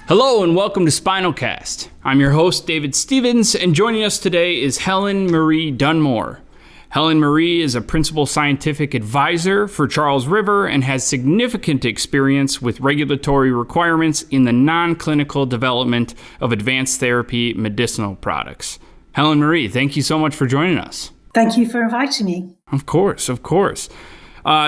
Hello and welcome to Spinal Cast. I'm your host, David Stevens, and joining us today is Helen-Marie Dunmore. Helen-Marie is a principal scientific advisor for Charles River and has significant experience with regulatory requirements in the non-clinical development of advanced therapy medicinal products. Helen-Marie, thank you so much for joining us. Thank you for inviting me. Of course.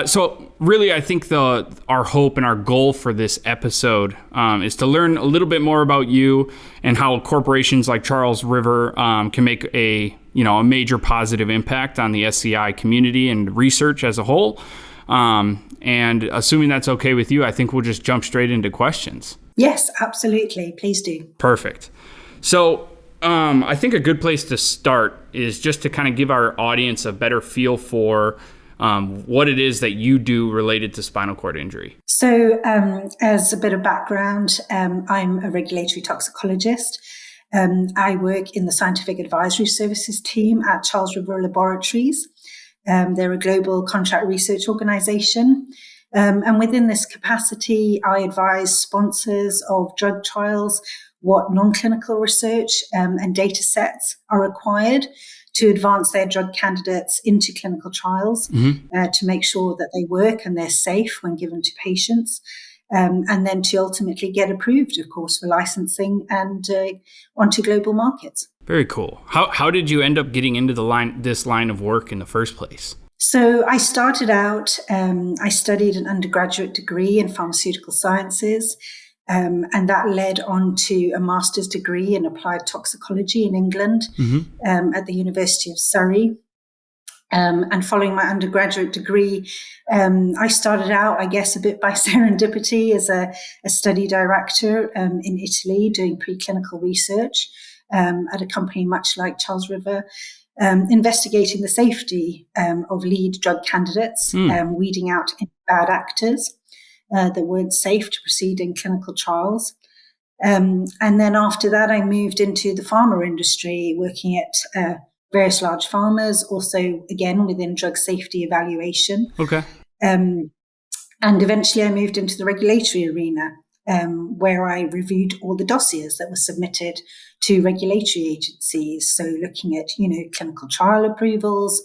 So really, I think our hope and our goal for this episode is to learn a little bit more about you and how corporations like Charles River can make a major positive impact on the SCI community and research as a whole. And assuming that's okay with you, I think we'll just jump straight into questions. Yes, absolutely. Please do. Perfect. So I think a good place to start is just to kind of give our audience a better feel for what it is that you do related to spinal cord injury. So as a bit of background, I'm a regulatory toxicologist. I work in the scientific advisory services team at Charles River Laboratories. They're a global contract research organization. And within this capacity, I advise sponsors of drug trials what non-clinical research and data sets are required to advance their drug candidates into clinical trials, to make sure that they work and they're safe when given to patients, and then to ultimately get approved, of course, for licensing and onto global markets. Very cool. How did you end up getting into this line of work in the first place? So I started out, I studied an undergraduate degree in pharmaceutical sciences, and that led on to a master's degree in applied toxicology in England, at the University of Surrey. And following my undergraduate degree, I started out, I guess, a bit by serendipity as a study director in Italy doing preclinical research at a company much like Charles River, investigating the safety of lead drug candidates, weeding out bad actors that weren't safe to proceed in clinical trials. And then after that, I moved into the pharma industry, working at various large pharmas, also, again, within drug safety evaluation. Okay. And eventually I moved into the regulatory arena, where I reviewed all the dossiers that were submitted to regulatory agencies. So looking at, clinical trial approvals,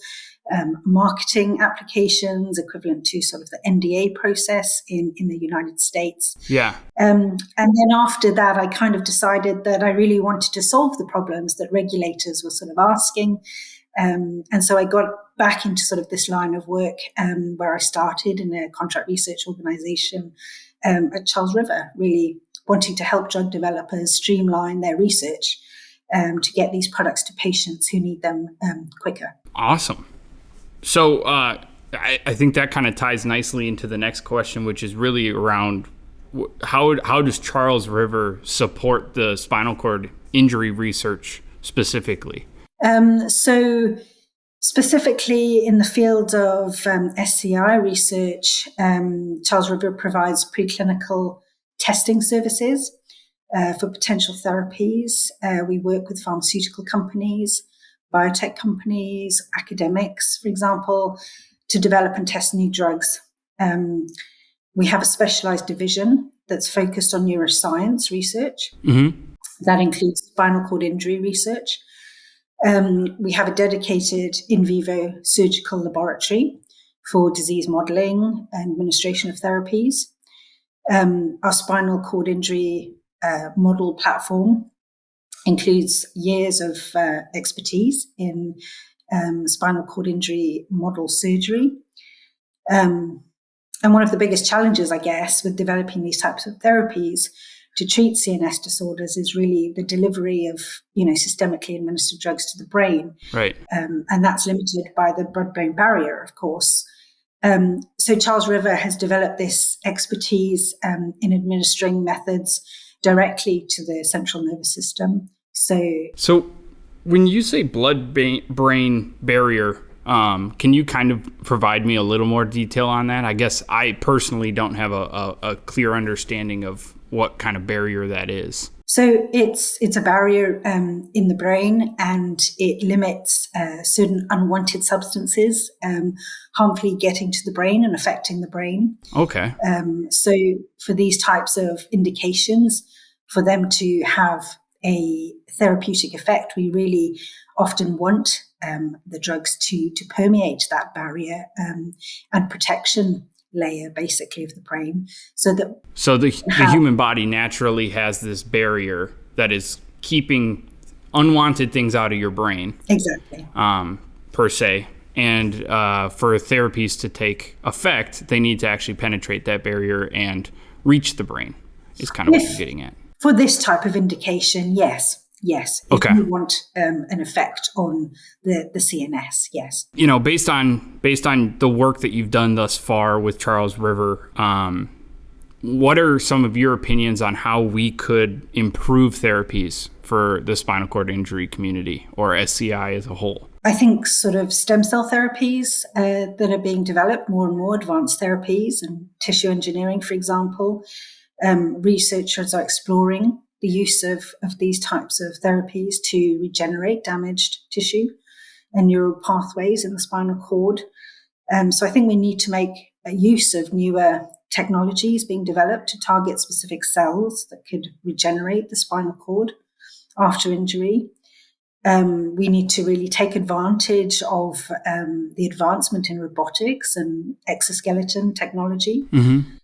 marketing applications, equivalent to sort of the NDA process in the United States. Yeah. And then after that, I kind of decided that I really wanted to solve the problems that regulators were sort of asking. And so I got back into sort of this line of work where I started in a contract research organization at Charles River, really wanting to help drug developers streamline their research to get these products to patients who need them quicker. Awesome. So I think that kind of ties nicely into the next question, which is really around how does Charles River support the spinal cord injury research specifically? So specifically in the field of SCI research, Charles River provides preclinical testing services for potential therapies. We work with pharmaceutical companies, biotech companies, academics, for example, to develop and test new drugs. We have a specialized division that's focused on neuroscience research. That includes spinal cord injury research. We have a dedicated in vivo surgical laboratory for disease modeling and administration of therapies. Our spinal cord injury model platform includes years of expertise in spinal cord injury model surgery. And one of the biggest challenges, I guess, with developing these types of therapies to treat CNS disorders is really the delivery of, systemically administered drugs to the brain. Right. And that's limited by the blood-brain barrier, of course. So Charles River has developed this expertise in administering methods directly to the central nervous system. So when you say blood-brain barrier, can you kind of provide me a little more detail on that? I guess I personally don't have a clear understanding of what kind of barrier that is. So it's a barrier in the brain, and it limits certain unwanted substances harmfully getting to the brain and affecting the brain. Okay. So for these types of indications, for them to have a therapeutic effect, we really often want the drugs to permeate that barrier and protection layer, basically, of the brain, so the human body naturally has this barrier that is keeping unwanted things out of your brain, exactly, per se. And for therapies to take effect, they need to actually penetrate that barrier and reach the brain. Is kind of what you're getting at. For this type of indication, yes. Okay. If you want an effect on the CNS, yes. Based on the work that you've done thus far with Charles River, what are some of your opinions on how we could improve therapies for the spinal cord injury community or SCI as a whole? I think sort of stem cell therapies that are being developed, more and more advanced therapies, and tissue engineering, for example. Researchers are exploring the use of these types of therapies to regenerate damaged tissue and neural pathways in the spinal cord. So I think we need to make use of newer technologies being developed to target specific cells that could regenerate the spinal cord after injury. We need to really take advantage of the advancement in robotics and exoskeleton technology. Mm-hmm.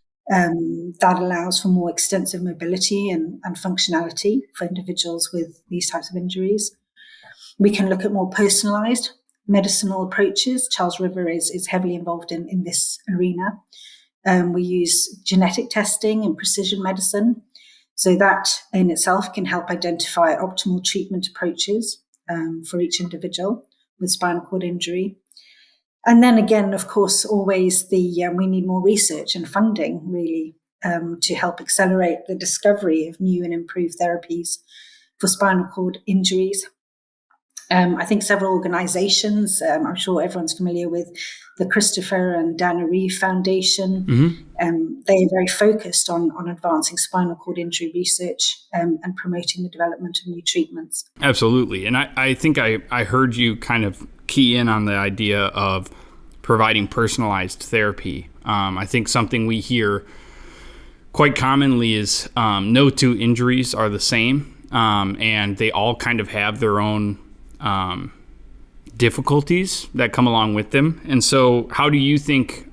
That allows for more extensive mobility and functionality for individuals with these types of injuries. We can look at more personalized medicinal approaches. Charles River is heavily involved in this arena. We use genetic testing and precision medicine. So that in itself can help identify optimal treatment approaches for each individual with spinal cord injury. And then again, of course, always we need more research and funding, really, to help accelerate the discovery of new and improved therapies for spinal cord injuries. I think several organizations, I'm sure everyone's familiar with the Christopher and Dana Reeve Foundation. Mm-hmm. They are very focused on advancing spinal cord injury research and promoting the development of new treatments. Absolutely. And I think I heard you kind of key in on the idea of providing personalized therapy. I think something we hear quite commonly is no two injuries are the same, and they all kind of have their own difficulties that come along with them. And so how do you think,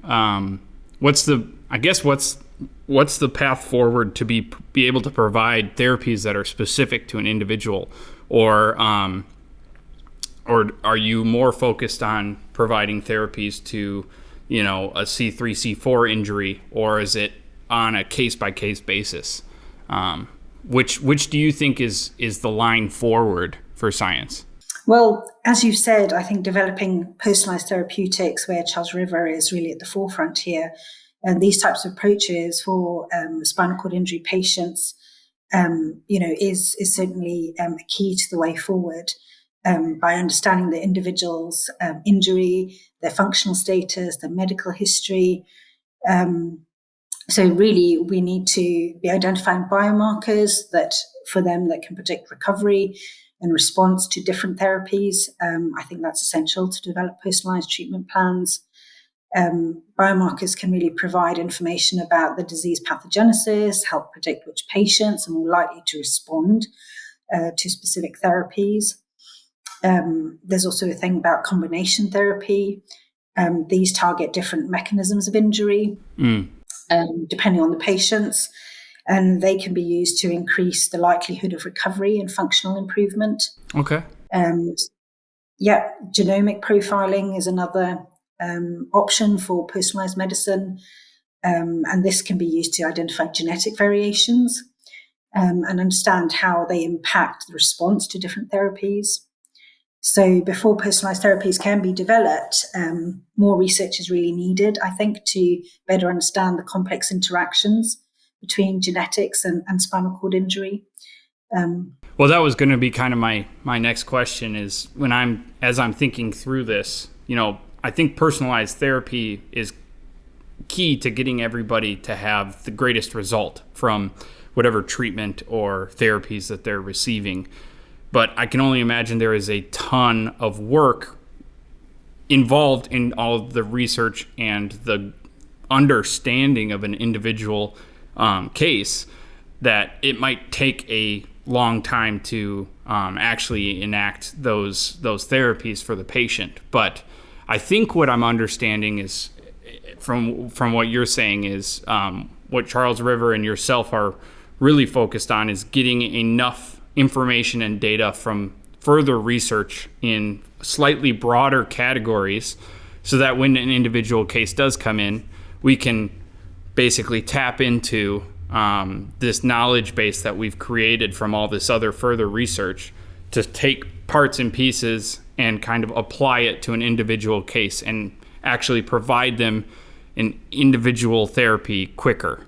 what's the path forward to be able to provide therapies that are specific to an individual, or are you more focused on providing therapies to, a C3, C4 injury, or is it on a case-by-case basis? Which do you think is the line forward for science? Well, as you said, I think developing personalized therapeutics, where Charles River is really at the forefront here, and these types of approaches for spinal cord injury patients, is certainly a key to the way forward. By understanding the individual's injury, their functional status, their medical history. So really, we need to be identifying biomarkers that can predict recovery and response to different therapies. I think that's essential to develop personalized treatment plans. Biomarkers can really provide information about the disease pathogenesis, help predict which patients are more likely to respond to specific therapies. There's also a thing about combination therapy. These target different mechanisms of injury, depending on the patients, and they can be used to increase the likelihood of recovery and functional improvement. Okay. Genomic profiling is another option for personalized medicine, and this can be used to identify genetic variations and understand how they impact the response to different therapies. So before personalized therapies can be developed, more research is really needed, I think, to better understand the complex interactions between genetics and spinal cord injury. Well, that was going to be kind of my next question is as I'm thinking through this, I think personalized therapy is key to getting everybody to have the greatest result from whatever treatment or therapies that they're receiving. But I can only imagine there is a ton of work involved in all of the research and the understanding of an individual case that it might take a long time to actually enact those therapies for the patient. But I think what I'm understanding is from what you're saying is what Charles River and yourself are really focused on is getting enough information and data from further research in slightly broader categories so that when an individual case does come in, we can basically tap into this knowledge base that we've created from all this other further research to take parts and pieces and kind of apply it to an individual case and actually provide them an individual therapy quicker.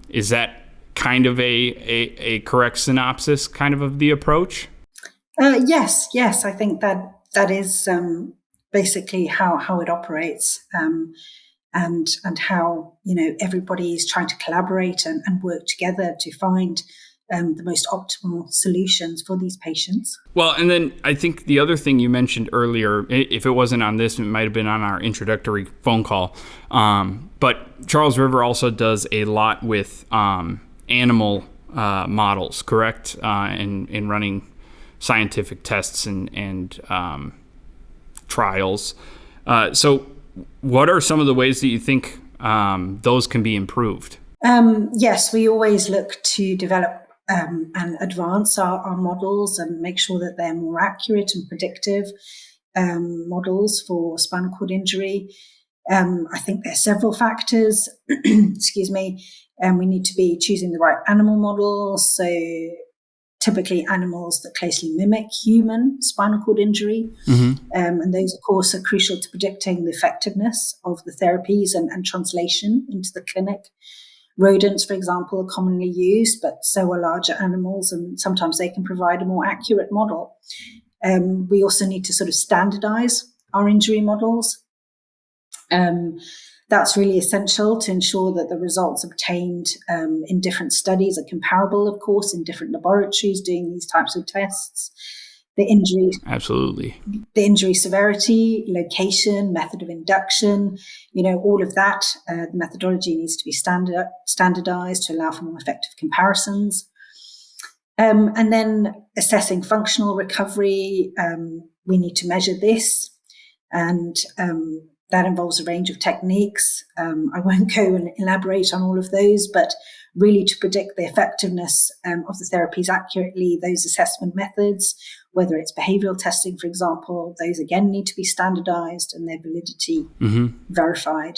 Is that kind of a correct synopsis kind of the approach? Yes. I think that is basically how it operates, and how everybody is trying to collaborate and work together to find the most optimal solutions for these patients. Well, and then I think the other thing you mentioned earlier, if it wasn't on this, it might have been on our introductory phone call. But Charles River also does a lot with animal models, correct? In running scientific tests and trials. So what are some of the ways that you think those can be improved? Yes, we always look to develop and advance our models and make sure that they're more accurate and predictive models for spinal cord injury. I think there are several factors. Excuse me. We need to be choosing the right animal models. So typically animals that closely mimic human spinal cord injury. Mm-hmm. And those, of course, are crucial to predicting the effectiveness of the therapies and translation into the clinic. Rodents, for example, are commonly used, but so are larger animals, and sometimes they can provide a more accurate model. We also need to sort of standardize our injury models. That's really essential to ensure that the results obtained in different studies are comparable, of course, in different laboratories doing these types of tests. The injury severity, location, method of induction, all of that. The methodology needs to be standardized to allow for more effective comparisons. And then assessing functional recovery, we need to measure this, and that involves a range of techniques. I won't go and elaborate on all of those, but really to predict the effectiveness of the therapies accurately, those assessment methods, whether it's behavioral testing, for example, those again need to be standardized and their validity verified.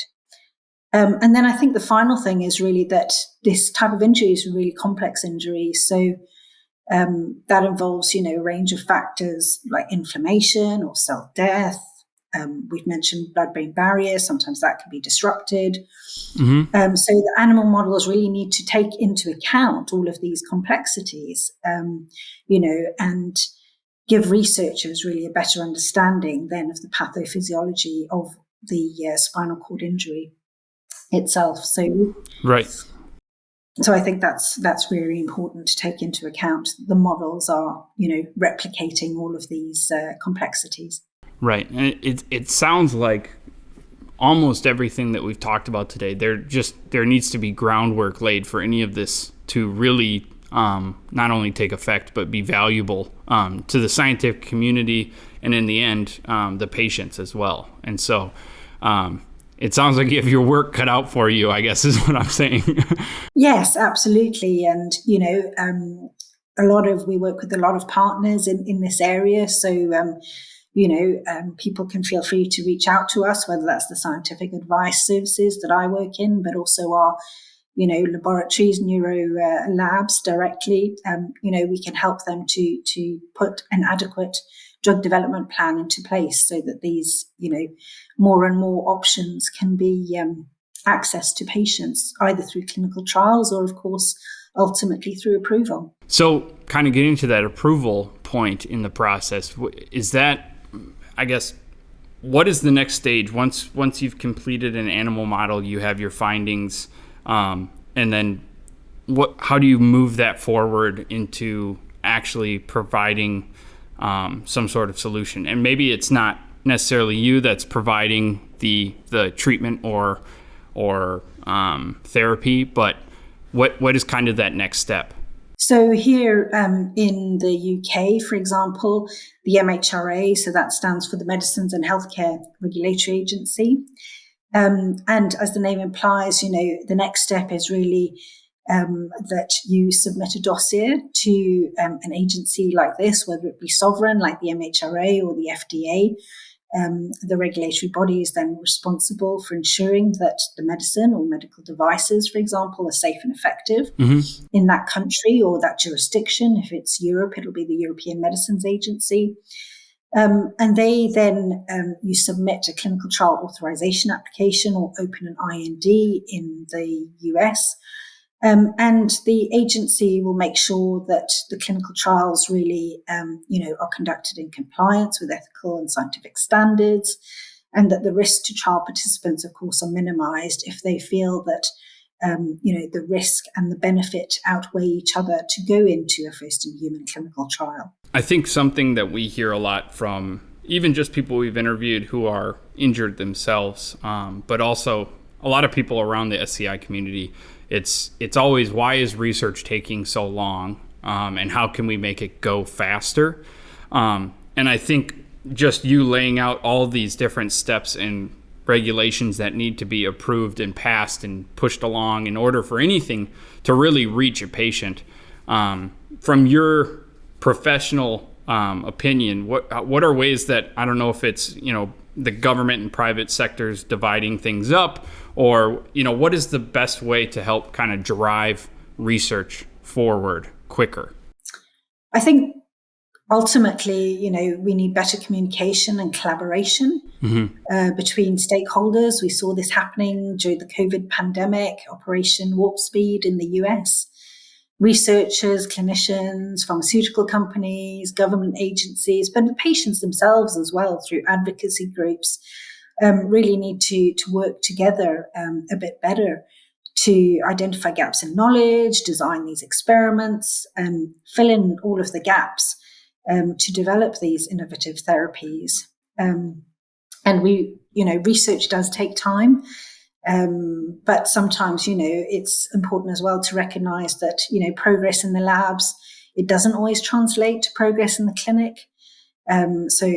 And then I think the final thing is really that this type of injury is a really complex injury. So that involves, a range of factors like inflammation or cell death. We've mentioned blood-brain barrier. Sometimes that can be disrupted. Mm-hmm. So the animal models really need to take into account all of these complexities, and give researchers really a better understanding then of the pathophysiology of the spinal cord injury itself. So, right. So I think that's really important to take into account. The models are, replicating all of these complexities. Right. And it sounds like almost everything that we've talked about today, there needs to be groundwork laid for any of this to really not only take effect, but be valuable to the scientific community and in the end, the patients as well. And so it sounds like you have your work cut out for you, I guess is what I'm saying. Yes, absolutely. And, we work with a lot of partners in this area. So, people can feel free to reach out to us, whether that's the scientific advice services that I work in, but also our, laboratories, neuro labs directly. We can help them to put an adequate drug development plan into place so that these, more and more options can be accessed to patients, either through clinical trials or, of course, ultimately through approval. So kind of getting to that approval point in the process, is that, I guess, what is the next stage? Once you've completed an animal model, you have your findings, and then how do you move that forward into actually providing some sort of solution? And maybe it's not necessarily you that's providing the treatment or therapy, but what is kind of that next step? So here in the UK, for example, the MHRA, so that stands for the Medicines and Healthcare Regulatory Agency. And as the name implies, the next step is really that you submit a dossier to an agency like this, whether it be sovereign, like the MHRA or the FDA. The regulatory body is then responsible for ensuring that the medicine or medical devices, for example, are safe and effective in that country or that jurisdiction. If it's Europe, it'll be the European Medicines Agency. And they then, you submit a clinical trial authorization application or open an IND in the US. And the agency will make sure that the clinical trials really, are conducted in compliance with ethical and scientific standards, and that the risk to trial participants, of course, are minimized if they feel that, the risk and the benefit outweigh each other to go into a first-in-human clinical trial. I think something that we hear a lot from even just people we've interviewed who are injured themselves, but also a lot of people around the SCI community, it's always, why is research taking so long, and how can we make it go faster? And I think just you laying out all these different steps and regulations that need to be approved and passed and pushed along in order for anything to really reach a patient. From your professional opinion, what are ways that, I don't know if it's, the government and private sectors dividing things up, or, what is the best way to help kind of drive research forward quicker? I think ultimately, we need better communication and collaboration between stakeholders. We saw this happening during the COVID pandemic, Operation Warp Speed in the US. Researchers, clinicians, pharmaceutical companies, government agencies, but the patients themselves as well through advocacy groups really need to work together a bit better to identify gaps in knowledge, design these experiments, and fill in all of the gaps to develop these innovative therapies. And research does take time. But sometimes, it's important as well to recognize that, progress in the labs, it doesn't always translate to progress in the clinic. So,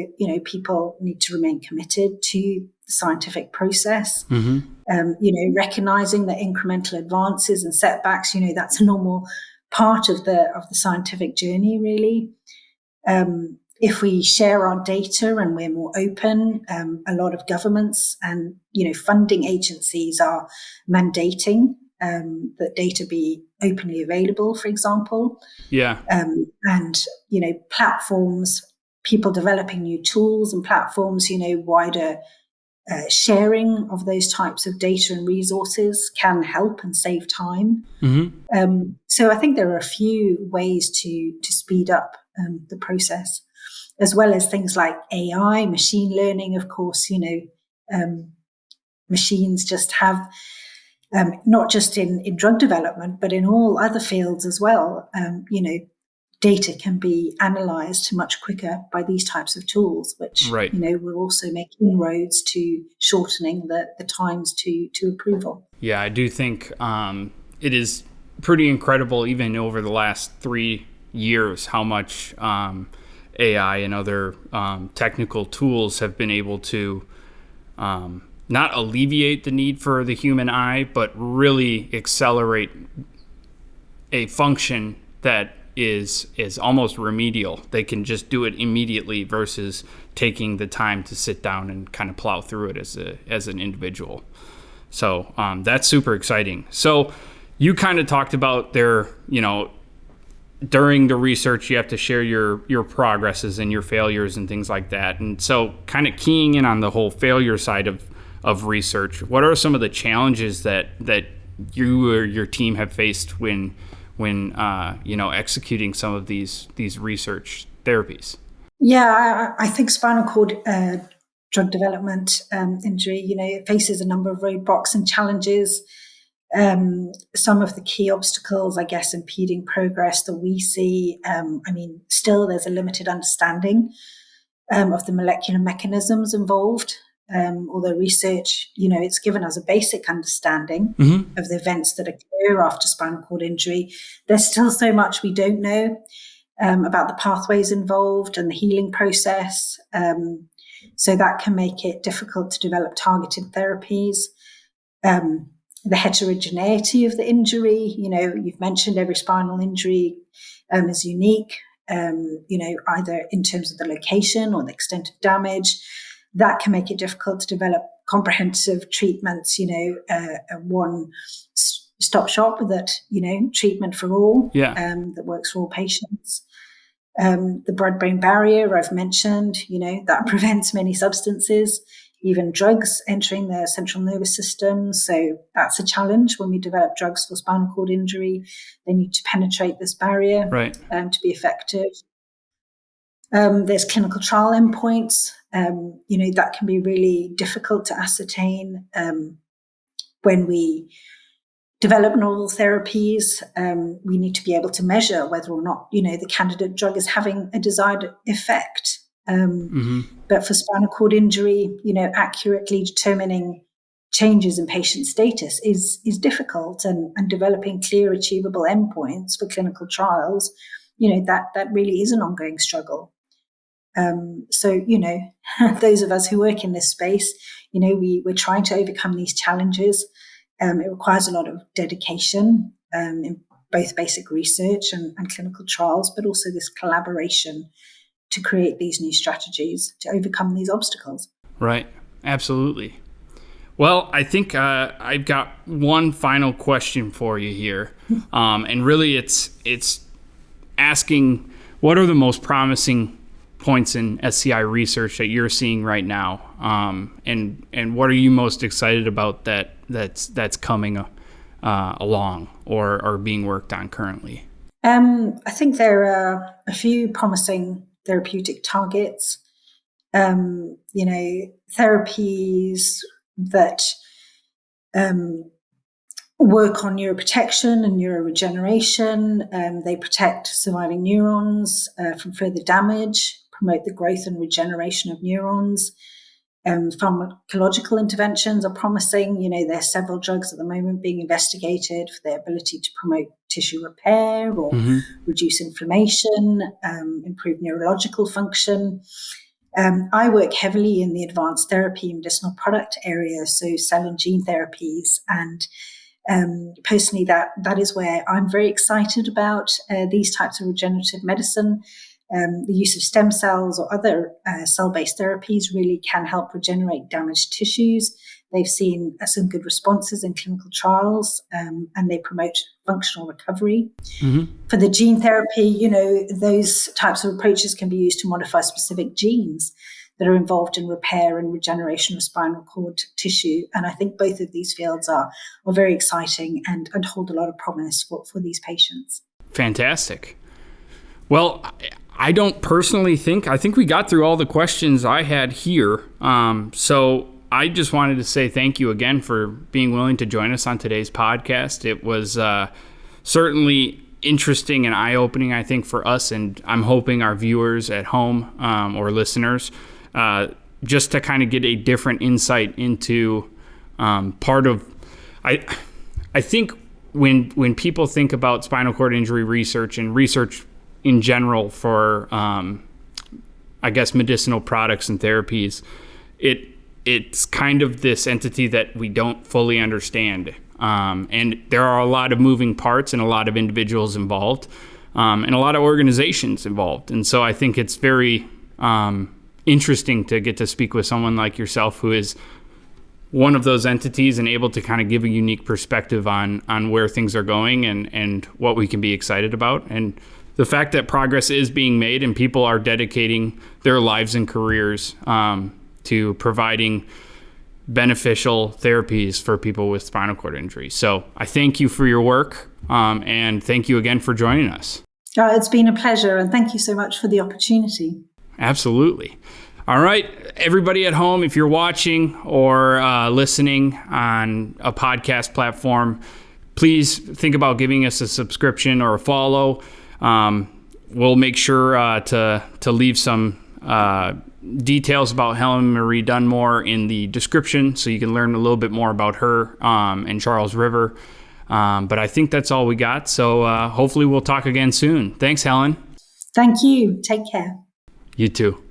people need to remain committed to the scientific process, recognizing that incremental advances and setbacks, that's a normal part of the scientific journey, really. If we share our data and we're more open, a lot of governments and, funding agencies are mandating that data be openly available, for example. Yeah. And, platforms, people developing new tools and platforms, wider sharing of those types of data and resources can help and save time. So I think there are a few ways to speed up the process, as well as things like AI, machine learning. Of course, machines just have, not just in drug development, but in all other fields as well, data can be analyzed much quicker by these types of tools, which, will also make inroads to shortening the times to approval. Yeah, I do think it is pretty incredible, even over the last 3 years, how much AI and other technical tools have been able to not alleviate the need for the human eye, but really accelerate a function that is almost remedial. They can just do it immediately versus taking the time to sit down and kind of plow through it as an individual. So that's super exciting. So you kind of talked about during the research, you have to share your progresses and your failures and things like that. And so kind of keying in on the whole failure side of research, what are some of the challenges that you or your team have faced when executing some of these research therapies? Yeah, I think spinal cord drug development injury, it faces a number of roadblocks and challenges. Some of the key obstacles, I guess, impeding progress that we see, still there's a limited understanding of the molecular mechanisms involved although research, it's given us a basic understanding of the events that occur after spinal cord injury. There's still so much we don't know about the pathways involved and the healing process. So that can make it difficult to develop targeted therapies. The heterogeneity of the injury, you've mentioned every spinal injury is unique, either in terms of the location or the extent of damage. That can make it difficult to develop comprehensive treatments, a one-stop shop that, treatment for all, that works for all patients. The blood-brain barrier I've mentioned, that prevents many substances, even drugs entering the central nervous system. So that's a challenge when we develop drugs for spinal cord injury. They need to penetrate this barrier to be effective. There's clinical trial endpoints, that can be really difficult to ascertain when we develop novel therapies. We need to be able to measure whether or not, the candidate drug is having a desired effect. But for spinal cord injury, accurately determining changes in patient status is difficult, and developing clear, achievable endpoints for clinical trials, that really is an ongoing struggle. So, those of us who work in this space, we're trying to overcome these challenges. It requires a lot of dedication in both basic research and clinical trials, but also this collaboration to create these new strategies to overcome these obstacles. Right. Absolutely. Well, I think I've got one final question for you here. And really it's asking, what are the most promising points in SCI research that you're seeing right now? And what are you most excited about that's coming along or being worked on currently? I think there are a few promising therapeutic targets, therapies that work on neuroprotection and neuroregeneration. They protect surviving neurons from further damage, promote the growth and regeneration of neurons. Pharmacological interventions are promising. There are several drugs at the moment being investigated for their ability to promote tissue repair or reduce inflammation, improve neurological function. I work heavily in the advanced therapy medicinal product area, so cell and gene therapies. And personally, that is where I'm very excited about these types of regenerative medicine. The use of stem cells or other cell-based therapies really can help regenerate damaged tissues. They've seen some good responses in clinical trials, and they promote functional recovery. For the gene therapy, those types of approaches can be used to modify specific genes that are involved in repair and regeneration of spinal cord tissue. And I think both of these fields are very exciting and hold a lot of promise for these patients. Fantastic. Well, I don't personally I think we got through all the questions I had here. So I just wanted to say thank you again for being willing to join us on today's podcast. It was certainly interesting and eye-opening, I think, for us, and I'm hoping our viewers at home or listeners, just to kind of get a different insight into part of, I think when people think about spinal cord injury research and research in general for, medicinal products and therapies, it's kind of this entity that we don't fully understand. And there are a lot of moving parts and a lot of individuals involved, and a lot of organizations involved. And so I think it's very interesting to get to speak with someone like yourself, who is one of those entities and able to kind of give a unique perspective on where things are going and what we can be excited about. And the fact that progress is being made and people are dedicating their lives and careers to providing beneficial therapies for people with spinal cord injury. So I thank you for your work, and thank you again for joining us. It's been a pleasure, and thank you so much for the opportunity. Absolutely. All right, everybody at home, if you're watching or listening on a podcast platform, please think about giving us a subscription or a follow. We'll make sure to leave some details about Helen-Marie Dunmore in the description, so you can learn a little bit more about her and Charles River. But I think that's all we got. So hopefully we'll talk again soon. Thanks, Helen. Thank you. Take care. You too.